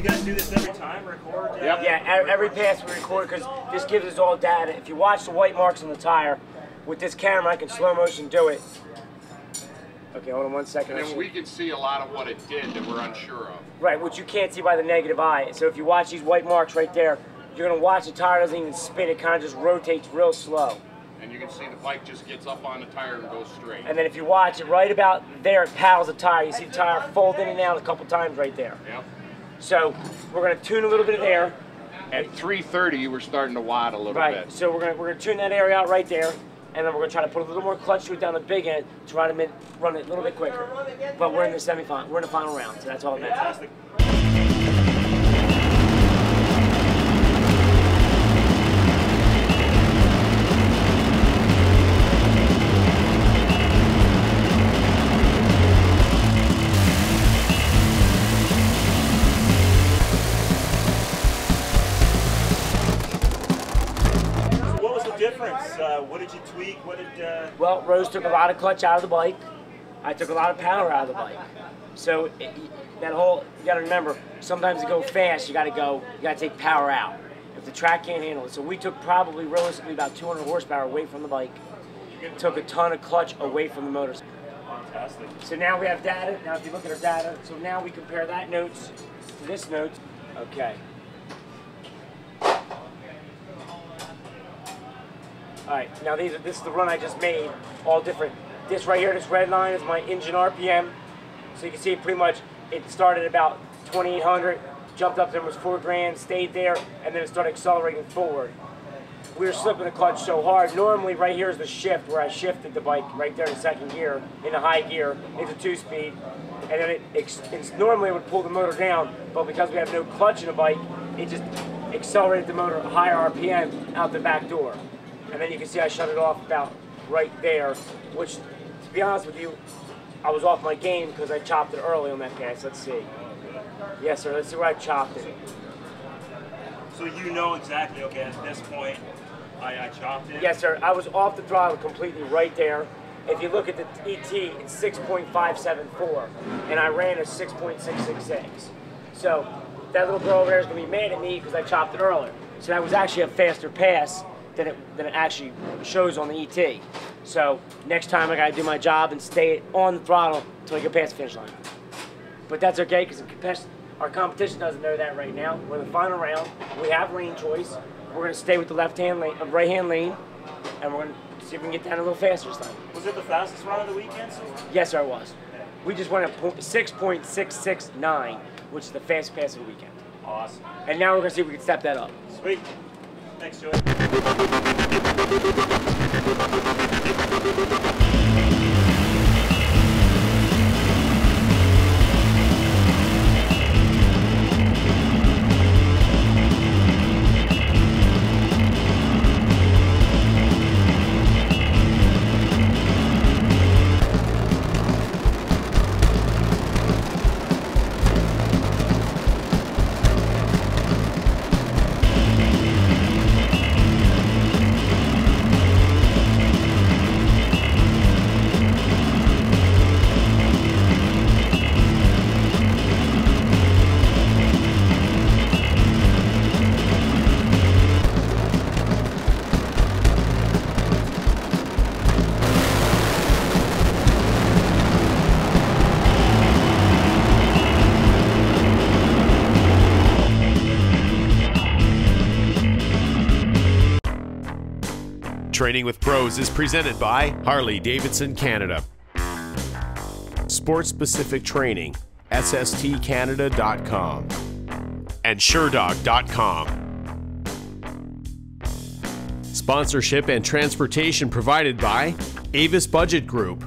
you guys do this every time, record? Yep. Yeah, every pass we record because this gives us all data. If you watch the white marks on the tire, with this camera I can slow motion do it. Okay, hold on 1 second. And then we can see a lot of what it did that we're unsure of. Right, which you can't see by the negative eye. So if you watch these white marks right there, you're going to watch the tire doesn't even spin. It kind of just rotates real slow. And you can see the bike just gets up on the tire and goes straight. And then if you watch it right about there, it paddles the tire. You see the tire fold in and out a couple times right there. Yep. So we're going to tune a little bit of there. At 330, we're starting to wad a little bit. Right, so we're gonna tune that area out right there, and then we're going to try to put a little more clutch to it down the big end to try to run it a little bit quicker. But we're in the semifinal. We're in the final round, so that's all it matters. Fantastic. Difference? What did you tweak? What did? Well, Rose took a lot of clutch out of the bike. I took a lot of power out of the bike. So that whole, you got to remember, sometimes to go fast, you got to take power out. If the track can't handle it. So we took probably realistically about 200 horsepower away from the bike. Took a ton of clutch away from the motors. Fantastic. So now we have data. Now if you look at our data, so now we compare that notes to this note. Okay. All right, now this is the run I just made, all different. This right here, this red line is my engine RPM. So you can see pretty much it started about 2,800, jumped up there, was 4 grand, stayed there, and then it started accelerating forward. We were slipping the clutch so hard. Normally right here is the shift where I shifted the bike right there in second gear, in the high gear, into 2-speed. And then it normally would pull the motor down, but because we have no clutch in the bike, it just accelerated the motor at higher RPM out the back door. And then you can see I shut it off about right there, which, to be honest with you, I was off my game because I chopped it early on that pass. Let's see. Yes, sir. Let's see where I chopped it. So you know exactly, okay, at this point, I chopped it? Yes, sir. I was off the throttle completely right there. If you look at the ET, it's 6.574, and I ran a 6.666. So that little girl over there is going to be mad at me because I chopped it earlier. So that was actually a faster pass than it actually shows on the ET. So next time I gotta do my job and stay on the throttle until I get past the finish line. But that's okay because our competition doesn't know that right now. We're in the final round. We have lane choice. We're gonna stay with the left-hand lane, right-hand lane, and we're gonna see if we can get down a little faster this time. Was it the fastest run of the weekend so far? Yes, sir, it was. We just went at 6.669, which is the fastest pass of the weekend. Awesome. And now we're gonna see if we can step that up. Sweet. Thanks, Joey. Training with Pros is presented by Harley-Davidson Canada. Sports-specific training, SSTcanada.com and SureDog.com. Sponsorship and transportation provided by Avis Budget Group,